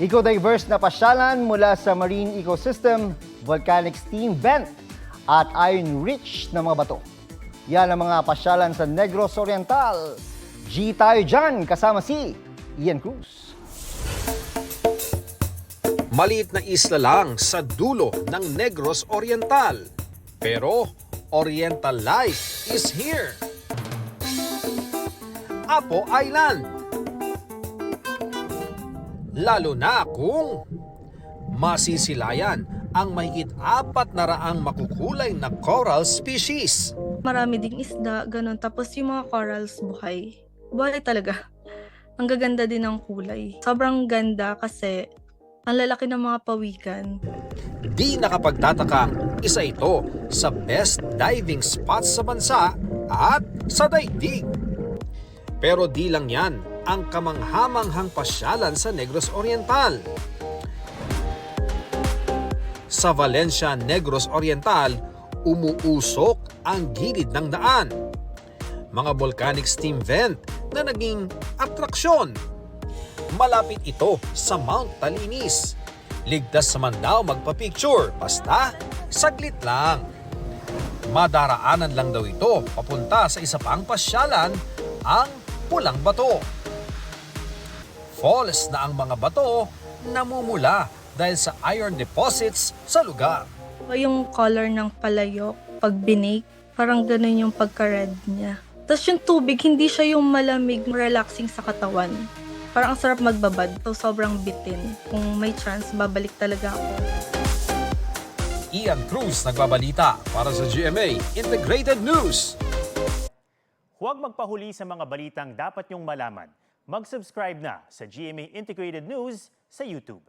Eco-diverse na pasyalan mula sa marine ecosystem, volcanic steam vent at iron-rich na mga bato. Yan ang mga pasyalan sa Negros Oriental. G tayo dyan kasama si Ian Cruz. Maliit na isla lang sa dulo ng Negros Oriental. Pero Oriental life is here. Apo Island. Lalo na kung masisilayan ang mahigit 400 makukulay na coral species. Marami ding isda, ganun. Tapos yung mga corals buhay. Buhay talaga. Ang gaganda din ng kulay. Sobrang ganda kasi ang lalaki ng mga pawikan. Di nakapagtatakang isa ito sa best diving spots sa bansa at sa daigdig. Pero di lang yan ang kamanghamanghang pasyalan sa Negros Oriental. Sa Valencia, Negros Oriental, umuusok ang gilid ng daan. Mga volcanic steam vent na naging atraksyon. Malapit ito sa Mount Talinis. Ligtas naman daw magpa-picture, basta saglit lang. Madaraanan lang daw ito papunta sa isa pang pasyalan, ang Pulang Bato. Falls na ang mga bato namumula dahil sa iron deposits sa lugar. Yung color ng palayok, pag binake, parang ganun yung pagka-red niya. Tapos yung tubig, hindi siya yung malamig, relaxing sa katawan. Parang ang sarap magbabad, so sobrang bitin. Kung may chance, babalik talaga ako. Ian Cruz nagbabalita para sa GMA Integrated News. Huwag magpahuli sa mga balitang dapat niyong malaman. Mag-subscribe na sa GMA Integrated News sa YouTube.